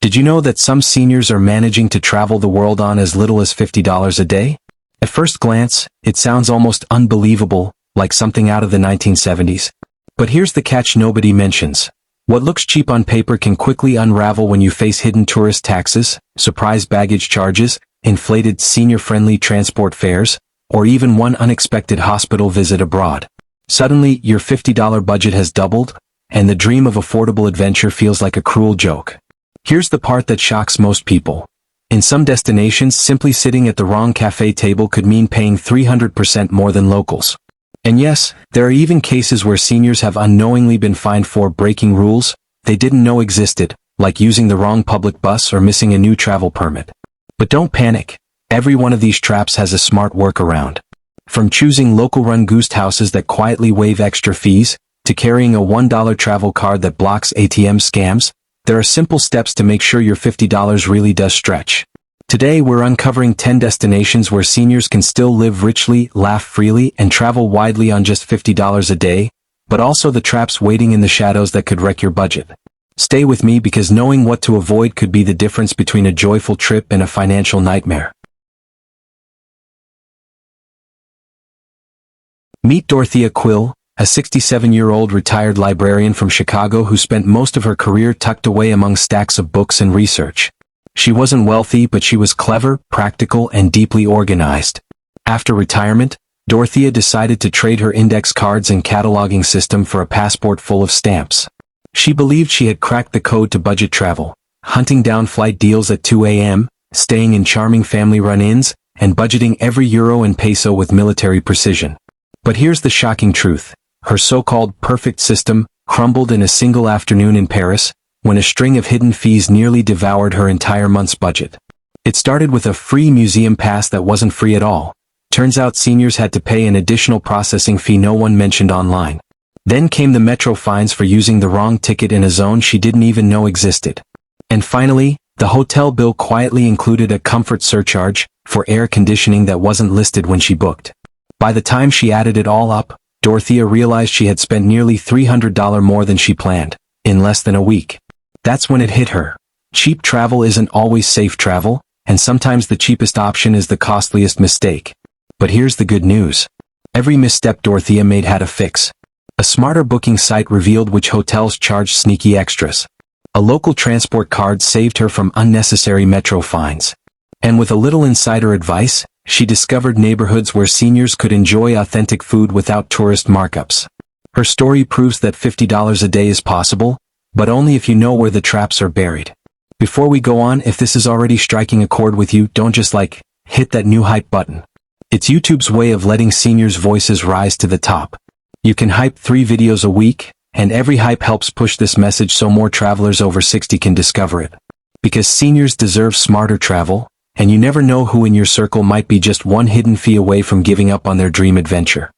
Did you know that some seniors are managing to travel the world on as little as $50 a day? At first glance, it sounds almost unbelievable, like something out of the 1970s. But here's the catch nobody mentions. What looks cheap on paper can quickly unravel when you face hidden tourist taxes, surprise baggage charges, inflated senior-friendly transport fares, or even one unexpected hospital visit abroad. Suddenly, your $50 budget has doubled, and the dream of affordable adventure feels like a cruel joke. Here's the part that shocks most people. In some destinations, simply sitting at the wrong cafe table could mean paying 300% more than locals. And yes, there are even cases where seniors have unknowingly been fined for breaking rules they didn't know existed, like using the wrong public bus or missing a new travel permit. But don't panic. Every one of these traps has a smart workaround. From choosing local-run ghost houses that quietly waive extra fees, to carrying a $1 travel card that blocks ATM scams, there are simple steps to make sure your $50 really does stretch. Today we're uncovering 10 destinations where seniors can still live richly, laugh freely, and travel widely on just $50 a day, but also the traps waiting in the shadows that could wreck your budget. Stay with me because knowing what to avoid could be the difference between a joyful trip and a financial nightmare. Meet Dorothea Quill, a 67-year-old retired librarian from Chicago who spent most of her career tucked away among stacks of books and research. She wasn't wealthy, but she was clever, practical, and deeply organized. After retirement, Dorothea decided to trade her index cards and cataloging system for a passport full of stamps. She believed she had cracked the code to budget travel, hunting down flight deals at 2 a.m., staying in charming family run-ins, and budgeting every euro and peso with military precision. But here's the shocking truth. Her so-called perfect system crumbled in a single afternoon in Paris, when a string of hidden fees nearly devoured her entire month's budget. It started with a free museum pass that wasn't free at all. Turns out seniors had to pay an additional processing fee no one mentioned online. Then came the metro fines for using the wrong ticket in a zone she didn't even know existed. And finally, the hotel bill quietly included a comfort surcharge for air conditioning that wasn't listed when she booked. By the time she added it all up, Dorothea realized she had spent nearly $300 more than she planned, in less than a week. That's when it hit her. Cheap travel isn't always safe travel, and sometimes the cheapest option is the costliest mistake. But here's the good news. Every misstep Dorothea made had a fix. A smarter booking site revealed which hotels charged sneaky extras. A local transport card saved her from unnecessary metro fines. And with a little insider advice, she discovered neighborhoods where seniors could enjoy authentic food without tourist markups. Her story proves that $50 a day is possible, but only if you know where the traps are buried. Before we go on, if this is already striking a chord with you, don't just hit that new hype button. It's YouTube's way of letting seniors' voices rise to the top. You can hype 3 videos a week, and every hype helps push this message so more travelers over 60 can discover it. Because seniors deserve smarter travel, and you never know who in your circle might be just one hidden fee away from giving up on their dream adventure.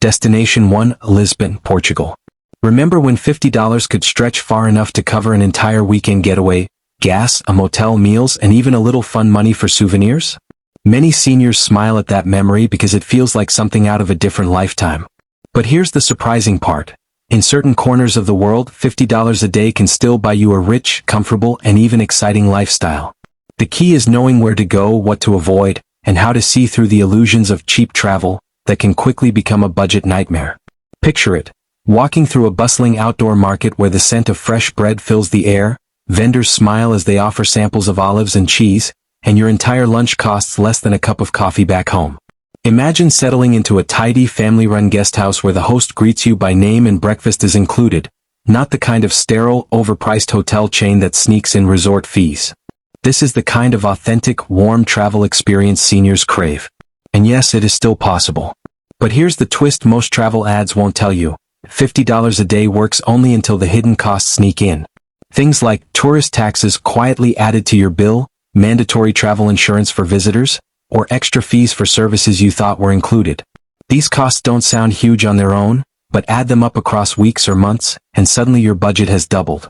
Destination 1, Lisbon, Portugal. Remember when $50 could stretch far enough to cover an entire weekend getaway, gas, a motel, meals, and even a little fun money for souvenirs? Many seniors smile at that memory because it feels like something out of a different lifetime. But here's the surprising part. In certain corners of the world, $50 a day can still buy you a rich, comfortable, and even exciting lifestyle. The key is knowing where to go, what to avoid, and how to see through the illusions of cheap travel that can quickly become a budget nightmare. Picture it. Walking through a bustling outdoor market where the scent of fresh bread fills the air, vendors smile as they offer samples of olives and cheese, and your entire lunch costs less than a cup of coffee back home. Imagine settling into a tidy, family-run guest house where the host greets you by name and breakfast is included, not the kind of sterile, overpriced hotel chain that sneaks in resort fees. This is the kind of authentic, warm travel experience seniors crave. And yes, it is still possible. But here's the twist most travel ads won't tell you. $50 a day works only until the hidden costs sneak in. Things like tourist taxes quietly added to your bill, mandatory travel insurance for visitors, or extra fees for services you thought were included. These costs don't sound huge on their own, but add them up across weeks or months, and suddenly your budget has doubled.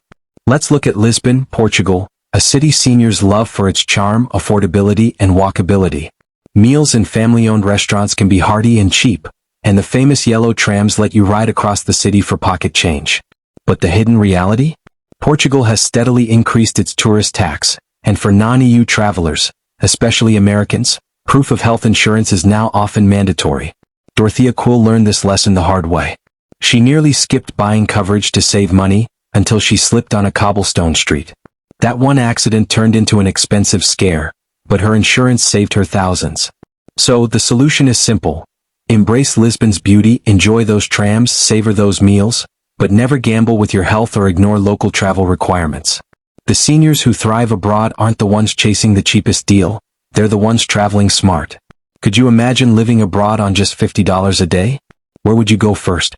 Let's look at Lisbon, Portugal, a city seniors love for its charm, affordability, and walkability. Meals in family-owned restaurants can be hearty and cheap, and the famous yellow trams let you ride across the city for pocket change. But the hidden reality? Portugal has steadily increased its tourist tax, and for non-EU travelers, especially Americans, proof of health insurance is now often mandatory. Dorothea Quill learned this lesson the hard way. She nearly skipped buying coverage to save money, until she slipped on a cobblestone street. That one accident turned into an expensive scare, but her insurance saved her thousands. So, the solution is simple. Embrace Lisbon's beauty, enjoy those trams, savor those meals, but never gamble with your health or ignore local travel requirements. The seniors who thrive abroad aren't the ones chasing the cheapest deal, they're the ones traveling smart. Could you imagine living abroad on just $50 a day? Where would you go first?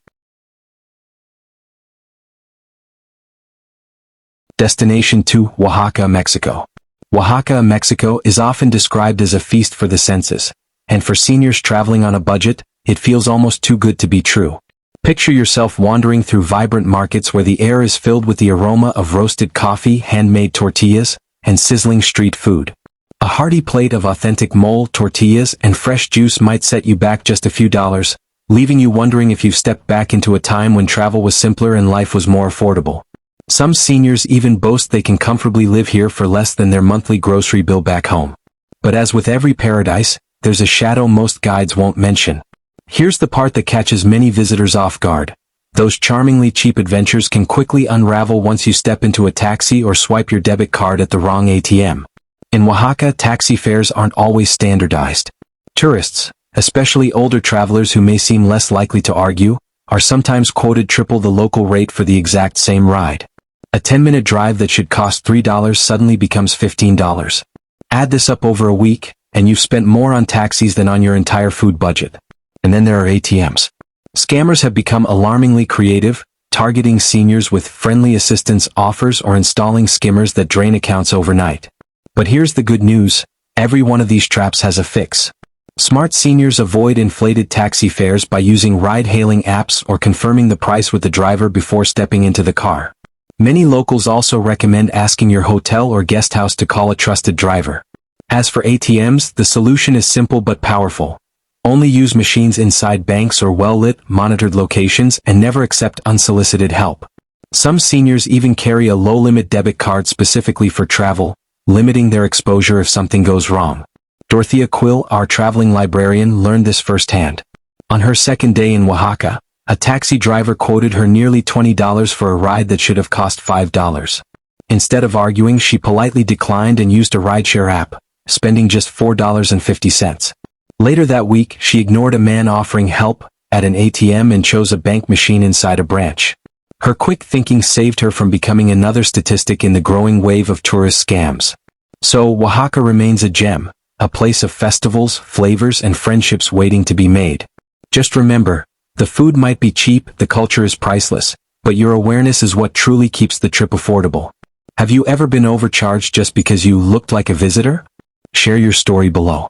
Destination 2, Oaxaca, Mexico. Oaxaca, Mexico is often described as a feast for the senses, and for seniors traveling on a budget, it feels almost too good to be true. Picture yourself wandering through vibrant markets where the air is filled with the aroma of roasted coffee, handmade tortillas, and sizzling street food. A hearty plate of authentic mole, tortillas, and fresh juice might set you back just a few dollars, leaving you wondering if you've stepped back into a time when travel was simpler and life was more affordable. Some seniors even boast they can comfortably live here for less than their monthly grocery bill back home. But as with every paradise, there's a shadow most guides won't mention. Here's the part that catches many visitors off guard. Those charmingly cheap adventures can quickly unravel once you step into a taxi or swipe your debit card at the wrong ATM. In Oaxaca, taxi fares aren't always standardized. Tourists, especially older travelers who may seem less likely to argue, are sometimes quoted triple the local rate for the exact same ride. A 10-minute drive that should cost $3 suddenly becomes $15. Add this up over a week, and you've spent more on taxis than on your entire food budget. And then there are ATMs. Scammers have become alarmingly creative, targeting seniors with friendly assistance offers or installing skimmers that drain accounts overnight. But here's the good news, every one of these traps has a fix. Smart seniors avoid inflated taxi fares by using ride-hailing apps or confirming the price with the driver before stepping into the car. Many locals also recommend asking your hotel or guest house to call a trusted driver. As for ATMs, the solution is simple but powerful. Only use machines inside banks or well-lit, monitored locations and never accept unsolicited help. Some seniors even carry a low-limit debit card specifically for travel, limiting their exposure if something goes wrong. Dorothea Quill, our traveling librarian, learned this firsthand. On her second day in Oaxaca, a taxi driver quoted her nearly $20 for a ride that should have cost $5. Instead of arguing, she politely declined and used a rideshare app, spending just $4.50. Later that week, she ignored a man offering help at an ATM and chose a bank machine inside a branch. Her quick thinking saved her from becoming another statistic in the growing wave of tourist scams. So Oaxaca remains a gem, a place of festivals, flavors, and friendships waiting to be made. Just remember, the food might be cheap, the culture is priceless, but your awareness is what truly keeps the trip affordable. Have you ever been overcharged just because you looked like a visitor? Share your story below.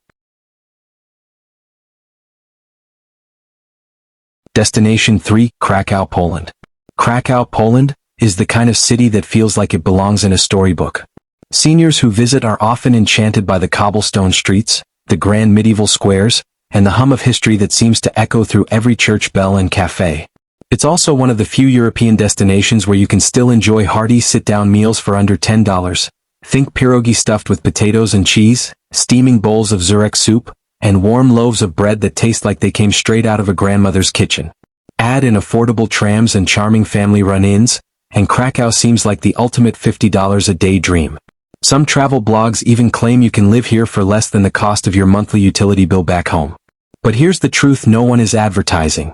Destination 3, Krakow, Poland. Krakow, Poland, is the kind of city that feels like it belongs in a storybook. Seniors who visit are often enchanted by the cobblestone streets, the grand medieval squares, and the hum of history that seems to echo through every church bell and cafe. It's also one of the few European destinations where you can still enjoy hearty sit-down meals for under $10. Think pierogi stuffed with potatoes and cheese, steaming bowls of Zurek soup, and warm loaves of bread that taste like they came straight out of a grandmother's kitchen. Add in affordable trams and charming family run-ins, and Krakow seems like the ultimate $50 a day dream. Some travel blogs even claim you can live here for less than the cost of your monthly utility bill back home. But here's the truth no one is advertising.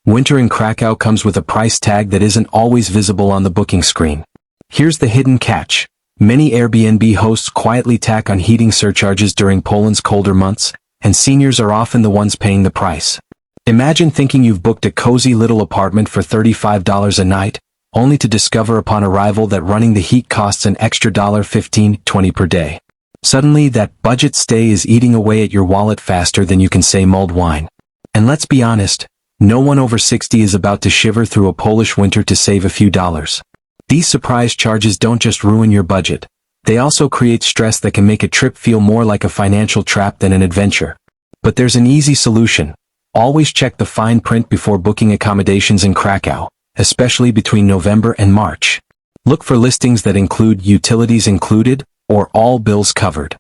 Winter in Krakow comes with a price tag that isn't always visible on the booking screen. Here's the hidden catch. Many Airbnb hosts quietly tack on heating surcharges during Poland's colder months, and seniors are often the ones paying the price. Imagine thinking you've booked a cozy little apartment for $35 a night, only to discover upon arrival that running the heat costs an extra $15-20 per day. Suddenly, that budget stay is eating away at your wallet faster than you can say mulled wine. And let's be honest, no one over 60 is about to shiver through a Polish winter to save a few dollars. These surprise charges don't just ruin your budget. They also create stress that can make a trip feel more like a financial trap than an adventure. But there's an easy solution. Always check the fine print before booking accommodations in Krakow. especially between November and March. Look for listings that include utilities included or all bills covered.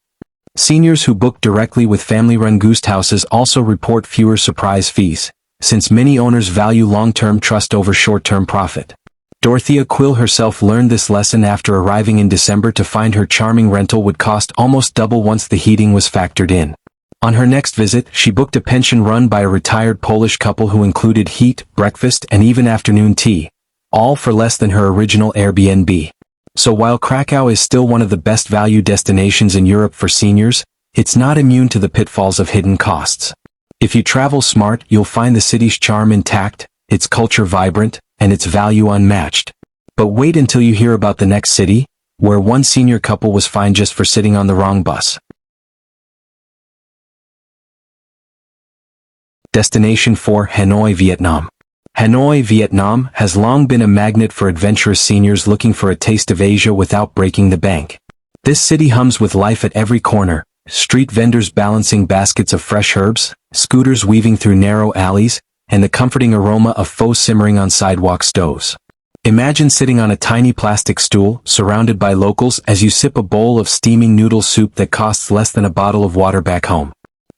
Seniors who book directly with family-run guest houses also report fewer surprise fees, since many owners value long-term trust over short-term profit. Dorothea Quill herself learned this lesson after arriving in December to find her charming rental would cost almost double once the heating was factored in. On her next visit, she booked a pension run by a retired Polish couple who included heat, breakfast, and even afternoon tea, all for less than her original Airbnb. So while Krakow is still one of the best value destinations in Europe for seniors, it's not immune to the pitfalls of hidden costs. If you travel smart, you'll find the city's charm intact, its culture vibrant, and its value unmatched. But wait until you hear about the next city, where one senior couple was fined just for sitting on the wrong bus. Destination 4: Hanoi, Vietnam. Hanoi, Vietnam has long been a magnet for adventurous seniors looking for a taste of Asia without breaking the bank. This city hums with life at every corner, street vendors balancing baskets of fresh herbs, scooters weaving through narrow alleys, and the comforting aroma of pho simmering on sidewalk stoves. Imagine sitting on a tiny plastic stool, surrounded by locals as you sip a bowl of steaming noodle soup that costs less than a bottle of water back home.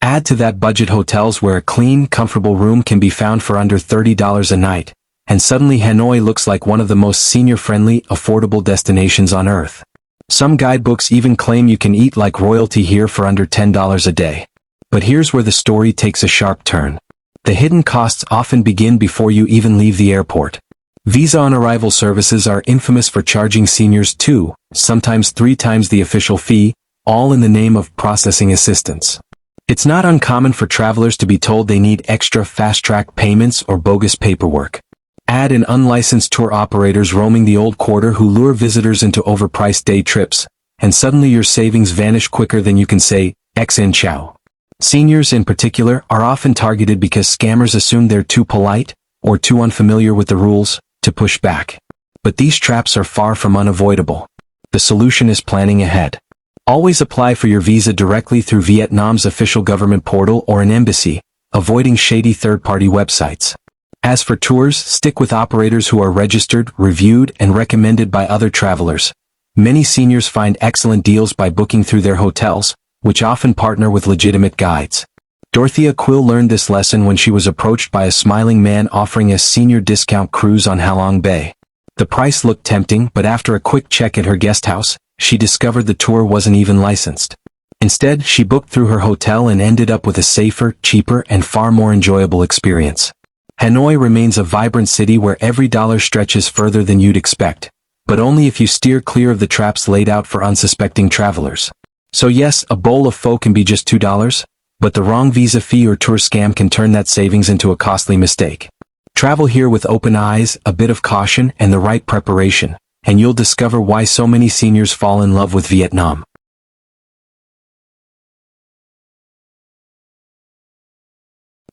Add to that budget hotels where a clean, comfortable room can be found for under $30 a night, and suddenly Hanoi looks like one of the most senior-friendly, affordable destinations on Earth. Some guidebooks even claim you can eat like royalty here for under $10 a day. But here's where the story takes a sharp turn. The hidden costs often begin before you even leave the airport. Visa on arrival services are infamous for charging seniors 2, sometimes 3 times the official fee, all in the name of processing assistance. It's not uncommon for travelers to be told they need extra fast-track payments or bogus paperwork. Add in unlicensed tour operators roaming the old quarter who lure visitors into overpriced day trips, and suddenly your savings vanish quicker than you can say, "Xin Chao." Seniors in particular are often targeted because scammers assume they're too polite, or too unfamiliar with the rules, to push back. But these traps are far from unavoidable. The solution is planning ahead. Always apply for your visa directly through Vietnam's official government portal or an embassy, avoiding shady third-party websites. As for tours, stick with operators who are registered, reviewed, and recommended by other travelers. Many seniors find excellent deals by booking through their hotels, which often partner with legitimate guides. Dorothea Quill learned this lesson when she was approached by a smiling man offering a senior discount cruise on Halong Bay. The price looked tempting, but after a quick check at her guest house, she discovered the tour wasn't even licensed. Instead, she booked through her hotel and ended up with a safer, cheaper, and far more enjoyable experience. Hanoi remains a vibrant city where every dollar stretches further than you'd expect, but only if you steer clear of the traps laid out for unsuspecting travelers. So yes, a bowl of pho can be just $2, but the wrong visa fee or tour scam can turn that savings into a costly mistake. Travel here with open eyes, a bit of caution, and the right preparation, and you'll discover why so many seniors fall in love with Vietnam.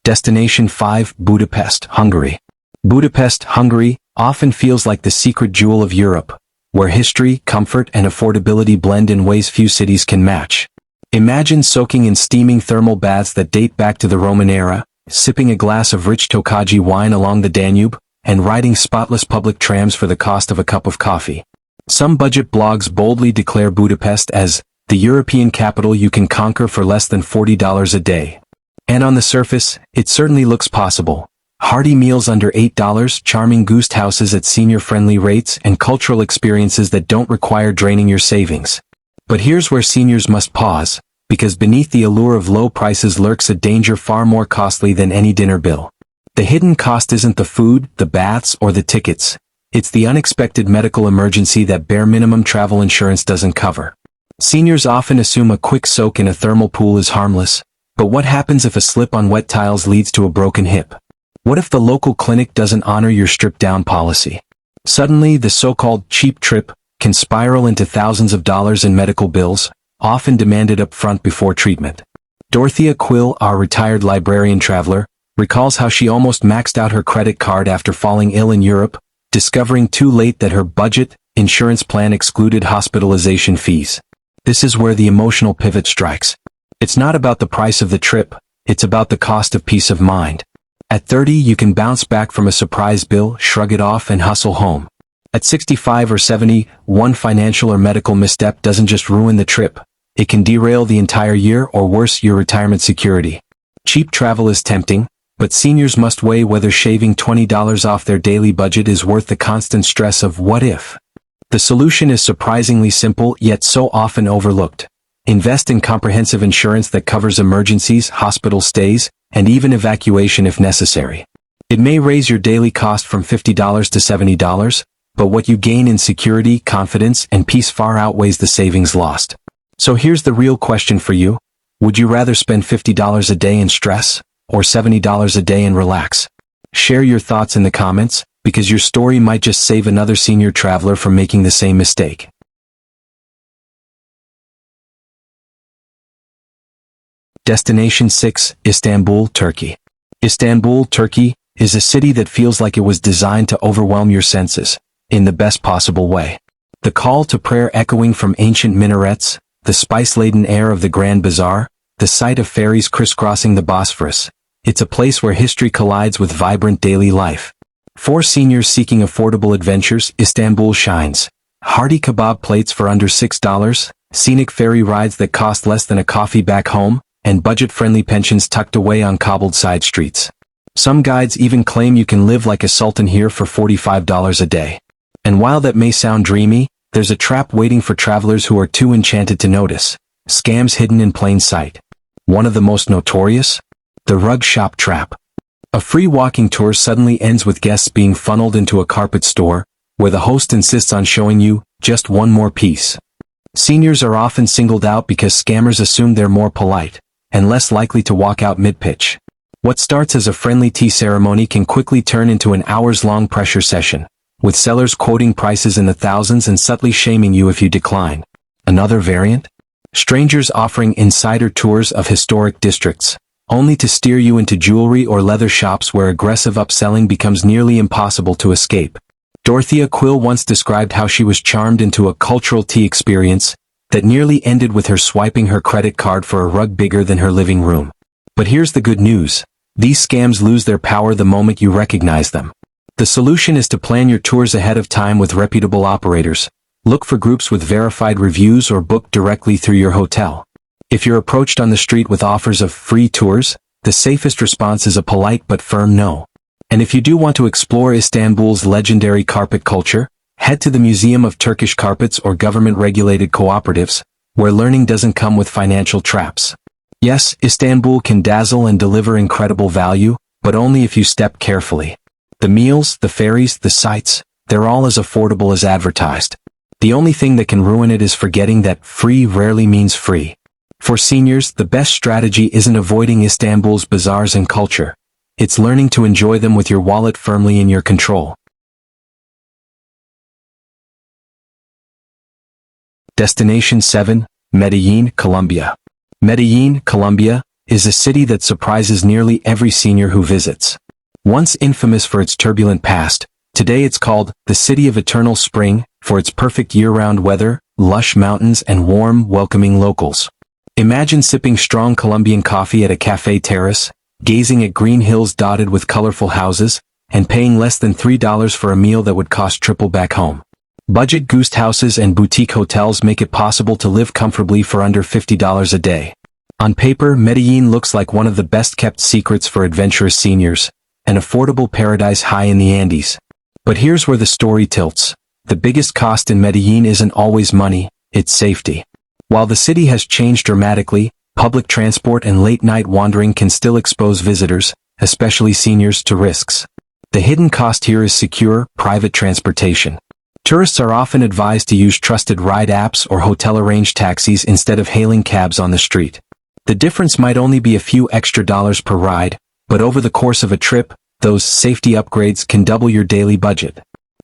Destination 5: Budapest, Hungary. Budapest, Hungary, often feels like the secret jewel of Europe, where history, comfort, and affordability blend in ways few cities can match. Imagine soaking in steaming thermal baths that date back to the Roman era, sipping a glass of rich Tokaji wine along the Danube, and riding spotless public trams for the cost of a cup of coffee. Some budget blogs boldly declare Budapest as the European capital you can conquer for less than $40 a day. And on the surface, it certainly looks possible. Hearty meals under $8, charming guest houses at senior-friendly rates, and cultural experiences that don't require draining your savings. But here's where seniors must pause, because beneath the allure of low prices lurks a danger far more costly than any dinner bill. The hidden cost isn't the food, the baths, or the tickets. It's the unexpected medical emergency that bare minimum travel insurance doesn't cover. Seniors often assume a quick soak in a thermal pool is harmless, but what happens if a slip on wet tiles leads to a broken hip? What if the local clinic doesn't honor your stripped-down policy? Suddenly, the so-called cheap trip can spiral into thousands of dollars in medical bills, often demanded up front before treatment. Dorothea Quill, our retired librarian traveler, recalls how she almost maxed out her credit card after falling ill in Europe, discovering too late that her budget insurance plan excluded hospitalization fees. This is where the emotional pivot strikes. It's not about the price of the trip, it's about the cost of peace of mind. At 30, you can bounce back from a surprise bill, shrug it off, and hustle home. At 65 or 70, one financial or medical misstep doesn't just ruin the trip. It can derail the entire year, or worse, your retirement security. Cheap travel is tempting, but seniors must weigh whether shaving $20 off their daily budget is worth the constant stress of what if. The solution is surprisingly simple, yet so often overlooked. Invest in comprehensive insurance that covers emergencies, hospital stays, and even evacuation if necessary. It may raise your daily cost from $50 to $70, but what you gain in security, confidence, and peace far outweighs the savings lost. So here's the real question for you. Would you rather spend $50 a day in stress, or $70 a day and relax? Share your thoughts in the comments, because your story might just save another senior traveler from making the same mistake. Destination 6, Istanbul, Turkey. Istanbul, Turkey, is a city that feels like it was designed to overwhelm your senses, in the best possible way. The call to prayer echoing from ancient minarets, the spice-laden air of the Grand Bazaar, the sight of ferries crisscrossing the Bosphorus. It's a place where history collides with vibrant daily life. For seniors seeking affordable adventures, Istanbul shines. Hearty kebab plates for under $6, scenic ferry rides that cost less than a coffee back home, and budget-friendly pensions tucked away on cobbled side streets. Some guides even claim you can live like a sultan here for $45 a day. And while that may sound dreamy, there's a trap waiting for travelers who are too enchanted to notice. Scams hidden in plain sight. One of the most notorious? The rug shop trap. A free walking tour suddenly ends with guests being funneled into a carpet store, where the host insists on showing you just one more piece. Seniors are often singled out because scammers assume they're more polite, and less likely to walk out mid-pitch. What starts as a friendly tea ceremony can quickly turn into an hours-long pressure session, with sellers quoting prices in the thousands and subtly shaming you if you decline. Another variant? Strangers offering insider tours of historic districts, only to steer you into jewelry or leather shops where aggressive upselling becomes nearly impossible to escape. Dorothea Quill once described how she was charmed into a cultural tea experience that nearly ended with her swiping her credit card for a rug bigger than her living room. But here's the good news. These scams lose their power the moment you recognize them. The solution is to plan your tours ahead of time with reputable operators. Look for groups with verified reviews or book directly through your hotel. If you're approached on the street with offers of free tours, the safest response is a polite but firm no. And if you do want to explore Istanbul's legendary carpet culture, head to the Museum of Turkish Carpets or government-regulated cooperatives, where learning doesn't come with financial traps. Yes, Istanbul can dazzle and deliver incredible value, but only if you step carefully. The meals, the ferries, the sights, they're all as affordable as advertised. The only thing that can ruin it is forgetting that free rarely means free. For seniors, the best strategy isn't avoiding Istanbul's bazaars and culture. It's learning to enjoy them with your wallet firmly in your control. Destination 7, Medellin, Colombia. Medellin, Colombia, is a city that surprises nearly every senior who visits. Once infamous for its turbulent past, today it's called the City of Eternal Spring for its perfect year-round weather, lush mountains, and warm, welcoming locals. Imagine sipping strong Colombian coffee at a cafe terrace, gazing at green hills dotted with colorful houses, and paying less than $3 for a meal that would cost triple back home. Budget guest houses and boutique hotels make it possible to live comfortably for under $50 a day. On paper, Medellin looks like one of the best-kept secrets for adventurous seniors, an affordable paradise high in the Andes. But here's where the story tilts. The biggest cost in Medellin isn't always money, it's safety. While the city has changed dramatically, public transport and late-night wandering can still expose visitors, especially seniors, to risks. The hidden cost here is secure, private transportation. Tourists are often advised to use trusted ride apps or hotel-arranged taxis instead of hailing cabs on the street. The difference might only be a few extra dollars per ride, but over the course of a trip, those safety upgrades can double your daily budget.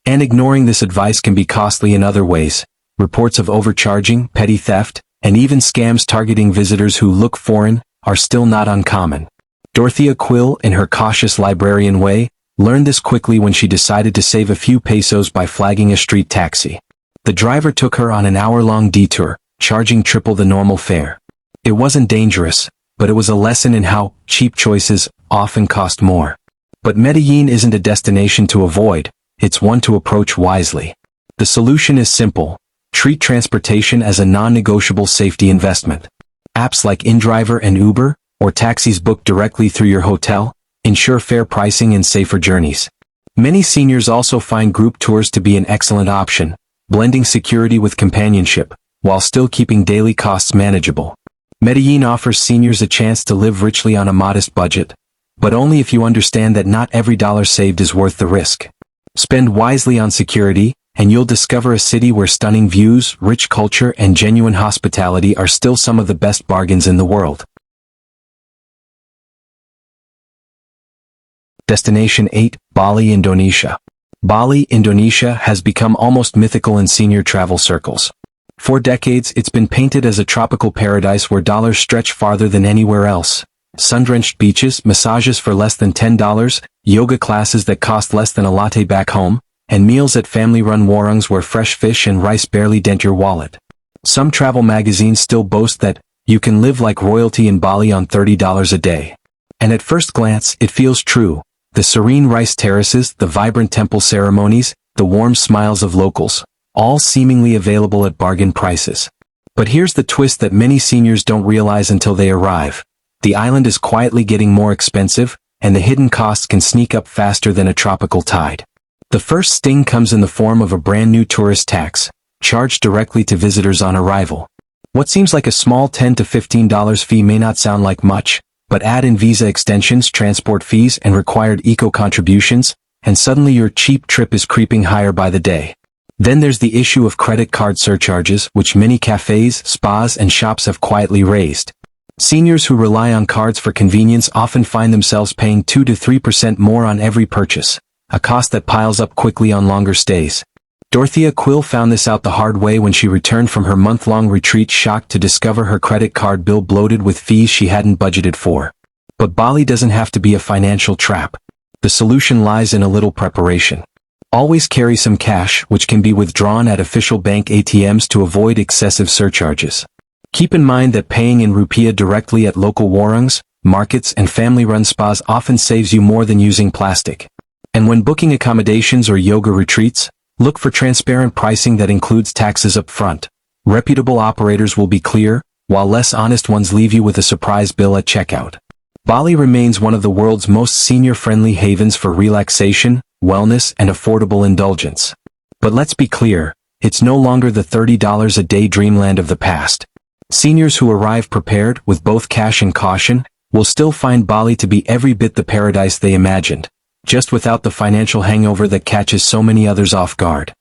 And ignoring this advice can be costly in other ways. Reports of overcharging, petty theft, and even scams targeting visitors who look foreign are still not uncommon. Dorothea Quill, in her cautious librarian way, learned this quickly when she decided to save a few pesos by flagging a street taxi. The driver took her on an hour-long detour, charging triple the normal fare. It wasn't dangerous, but it was a lesson in how cheap choices often cost more. But Medellin isn't a destination to avoid, it's one to approach wisely. The solution is simple. Treat transportation as a non-negotiable safety investment. Apps like InDriver and Uber, or taxis booked directly through your hotel, ensure fair pricing and safer journeys. Many seniors also find group tours to be an excellent option, blending security with companionship, while still keeping daily costs manageable. Medellin offers seniors a chance to live richly on a modest budget, but only if you understand that not every dollar saved is worth the risk. Spend wisely on security, and you'll discover a city where stunning views, rich culture, and genuine hospitality are still some of the best bargains in the world. Destination 8, Bali, Indonesia. Bali, Indonesia has become almost mythical in senior travel circles. For decades, it's been painted as a tropical paradise where dollars stretch farther than anywhere else. Sun-drenched beaches, massages for less than $10, yoga classes that cost less than a latte back home, and meals at family-run warungs where fresh fish and rice barely dent your wallet. Some travel magazines still boast that you can live like royalty in Bali on $30 a day. And at first glance, it feels true. The serene rice terraces, the vibrant temple ceremonies, the warm smiles of locals, all seemingly available at bargain prices. But here's the twist that many seniors don't realize until they arrive. The island is quietly getting more expensive, and the hidden costs can sneak up faster than a tropical tide. The first sting comes in the form of a brand new tourist tax, charged directly to visitors on arrival. What seems like a small $10 to $15 fee may not sound like much, but add in visa extensions, transport fees, and required eco-contributions, and suddenly your cheap trip is creeping higher by the day. Then there's the issue of credit card surcharges, which many cafes, spas, and shops have quietly raised. Seniors who rely on cards for convenience often find themselves paying 2 to 3% more on every purchase, a cost that piles up quickly on longer stays. Dorothea Quill found this out the hard way when she returned from her month-long retreat, shocked to discover her credit card bill bloated with fees she hadn't budgeted for. But Bali doesn't have to be a financial trap. The solution lies in a little preparation. Always carry some cash, which can be withdrawn at official bank ATMs to avoid excessive surcharges. Keep in mind that paying in rupiah directly at local warungs, markets, and family-run spas often saves you more than using plastic. And when booking accommodations or yoga retreats, look for transparent pricing that includes taxes up front. Reputable operators will be clear, while less honest ones leave you with a surprise bill at checkout. Bali remains one of the world's most senior-friendly havens for relaxation, wellness, and affordable indulgence. But let's be clear, it's no longer the $30 a day dreamland of the past. Seniors who arrive prepared, with both cash and caution, will still find Bali to be every bit the paradise they imagined, just without the financial hangover that catches so many others off guard.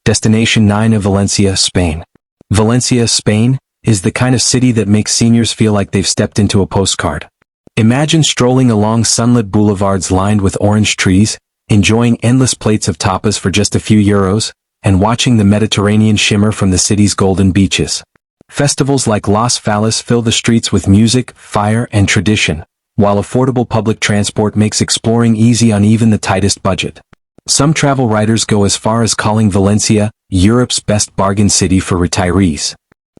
Destination 9 of Valencia, Spain. Valencia, Spain, is the kind of city that makes seniors feel like they've stepped into a postcard. Imagine strolling along sunlit boulevards lined with orange trees, enjoying endless plates of tapas for just a few euros, and watching the Mediterranean shimmer from the city's golden beaches. Festivals like Las Fallas fill the streets with music, fire, and tradition, while affordable public transport makes exploring easy on even the tightest budget. Some travel writers go as far as calling Valencia Europe's best bargain city for retirees.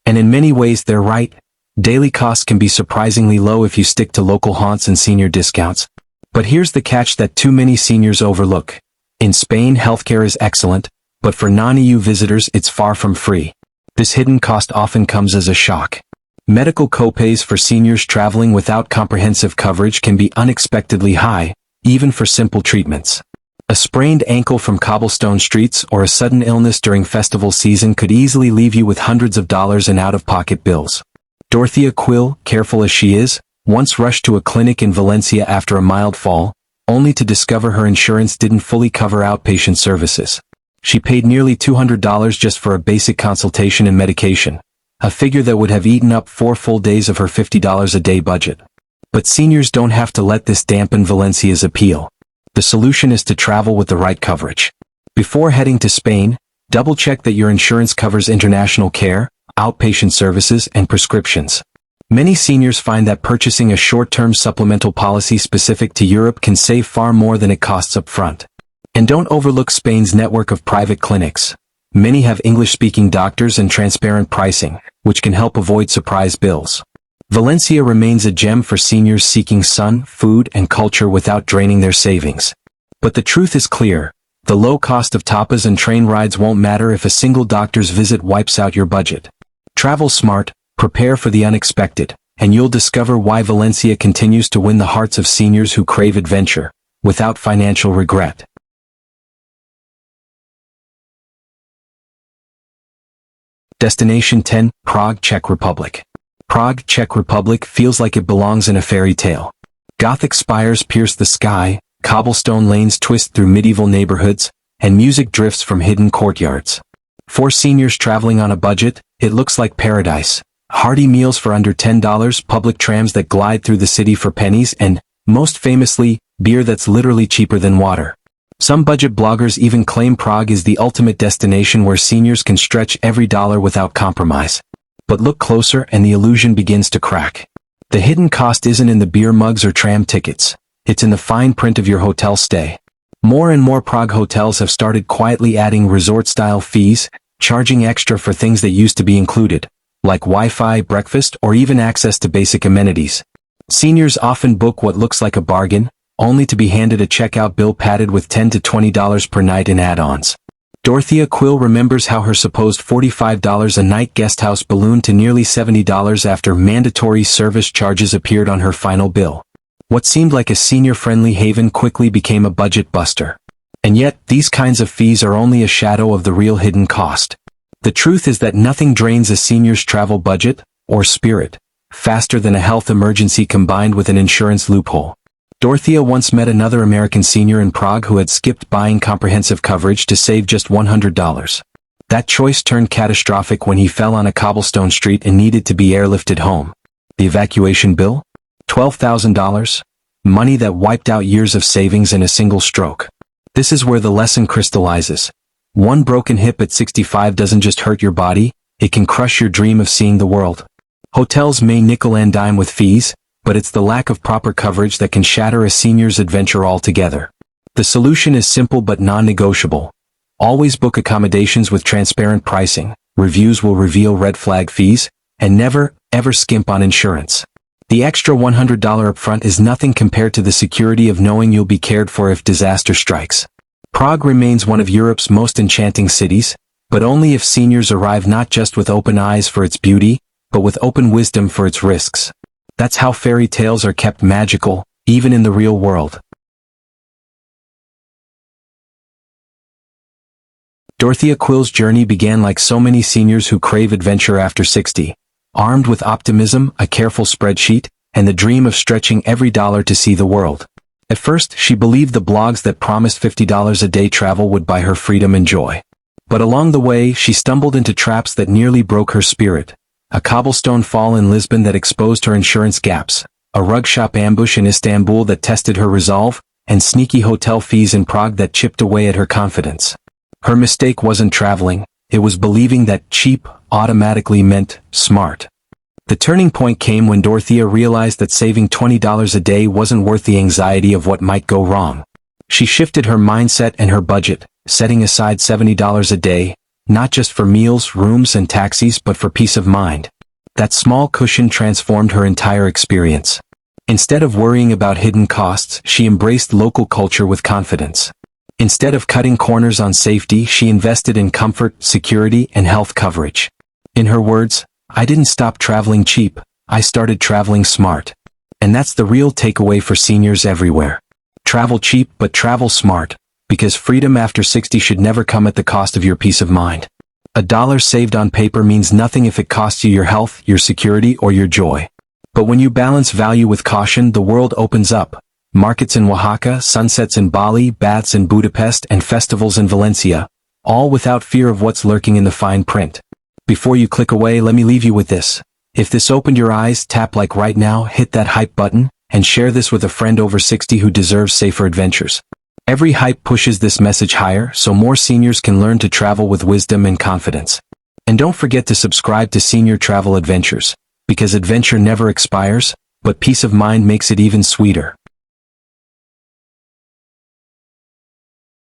And in many ways they're right. Daily costs can be surprisingly low if you stick to local haunts and senior discounts. But here's the catch that too many seniors overlook. In Spain, healthcare is excellent, but for non-EU visitors it's far from free. This hidden cost often comes as a shock. Medical copays for seniors traveling without comprehensive coverage can be unexpectedly high, even for simple treatments. A sprained ankle from cobblestone streets or a sudden illness during festival season could easily leave you with hundreds of dollars in out-of-pocket bills. Dorothea Quill, careful as she is, once rushed to a clinic in Valencia after a mild fall, only to discover her insurance didn't fully cover outpatient services. She paid nearly $200 just for a basic consultation and medication, a figure that would have eaten up 4 full days of her $50 a day budget. But seniors don't have to let this dampen Valencia's appeal. The solution is to travel with the right coverage. Before heading to Spain, double-check that your insurance covers international care, outpatient services, and prescriptions. Many seniors find that purchasing a short-term supplemental policy specific to Europe can save far more than it costs up front. And don't overlook Spain's network of private clinics. Many have English-speaking doctors and transparent pricing, which can help avoid surprise bills. Valencia remains a gem for seniors seeking sun, food, and culture without draining their savings. But the truth is clear. The low cost of tapas and train rides won't matter if a single doctor's visit wipes out your budget. Travel smart, prepare for the unexpected, and you'll discover why Valencia continues to win the hearts of seniors who crave adventure, without financial regret. Destination 10, Prague, Czech Republic. Prague, Czech Republic feels like it belongs in a fairy tale. Gothic spires pierce the sky, cobblestone lanes twist through medieval neighborhoods, and music drifts from hidden courtyards. For seniors traveling on a budget, it looks like paradise. Hearty meals for under $10, public trams that glide through the city for pennies, and, most famously, beer that's literally cheaper than water. Some budget bloggers even claim Prague is the ultimate destination where seniors can stretch every dollar without compromise. But look closer and the illusion begins to crack. The hidden cost isn't in the beer mugs or tram tickets. It's in the fine print of your hotel stay. More and more Prague hotels have started quietly adding resort-style fees, charging extra for things that used to be included, like Wi-Fi, breakfast, or even access to basic amenities. Seniors often book what looks like a bargain, only to be handed a checkout bill padded with $10 to $20 per night in add-ons. Dorothea Quill remembers how her supposed $45 a night guesthouse ballooned to nearly $70 after mandatory service charges appeared on her final bill. What seemed like a senior-friendly haven quickly became a budget buster. And yet, these kinds of fees are only a shadow of the real hidden cost. The truth is that nothing drains a senior's travel budget, or spirit, faster than a health emergency combined with an insurance loophole. Dorothea once met another American senior in Prague who had skipped buying comprehensive coverage to save just $100. That choice turned catastrophic when he fell on a cobblestone street and needed to be airlifted home. The evacuation bill? $12,000? Money that wiped out years of savings in a single stroke. This is where the lesson crystallizes. One broken hip at 65 doesn't just hurt your body, it can crush your dream of seeing the world. Hotels may nickel and dime with fees, but it's the lack of proper coverage that can shatter a senior's adventure altogether. The solution is simple but non-negotiable. Always book accommodations with transparent pricing, reviews will reveal red flag fees, and never, ever skimp on insurance. The extra $100 upfront is nothing compared to the security of knowing you'll be cared for if disaster strikes. Prague remains one of Europe's most enchanting cities, but only if seniors arrive not just with open eyes for its beauty, but with open wisdom for its risks. That's how fairy tales are kept magical, even in the real world. Dorothea Quill's journey began like so many seniors who crave adventure after 60. Armed with optimism, a careful spreadsheet, and the dream of stretching every dollar to see the world. At first, she believed the blogs that promised $50 a day travel would buy her freedom and joy. But along the way, she stumbled into traps that nearly broke her spirit. A cobblestone fall in Lisbon that exposed her insurance gaps, a rug shop ambush in Istanbul that tested her resolve, and sneaky hotel fees in Prague that chipped away at her confidence. Her mistake wasn't traveling, it was believing that cheap automatically meant smart. The turning point came when Dorothea realized that saving $20 a day wasn't worth the anxiety of what might go wrong. She shifted her mindset and her budget, setting aside $70 a day, not just for meals, rooms, and taxis, but for peace of mind. That small cushion transformed her entire experience. Instead of worrying about hidden costs, she embraced local culture with confidence. Instead of cutting corners on safety, she invested in comfort, security, and health coverage. In her words, "I didn't stop traveling cheap, I started traveling smart." And that's the real takeaway for seniors everywhere. Travel cheap, but travel smart. Because freedom after 60 should never come at the cost of your peace of mind. A dollar saved on paper means nothing if it costs you your health, your security, or your joy. But when you balance value with caution, the world opens up. Markets in Oaxaca, sunsets in Bali, baths in Budapest, and festivals in Valencia, all without fear of what's lurking in the fine print. Before you click away, let me leave you with this. If this opened your eyes, tap like right now, hit that hype button, and share this with a friend over 60 who deserves safer adventures. Every hype pushes this message higher so more seniors can learn to travel with wisdom and confidence. And don't forget to subscribe to Senior Travel Adventures, because adventure never expires, but peace of mind makes it even sweeter.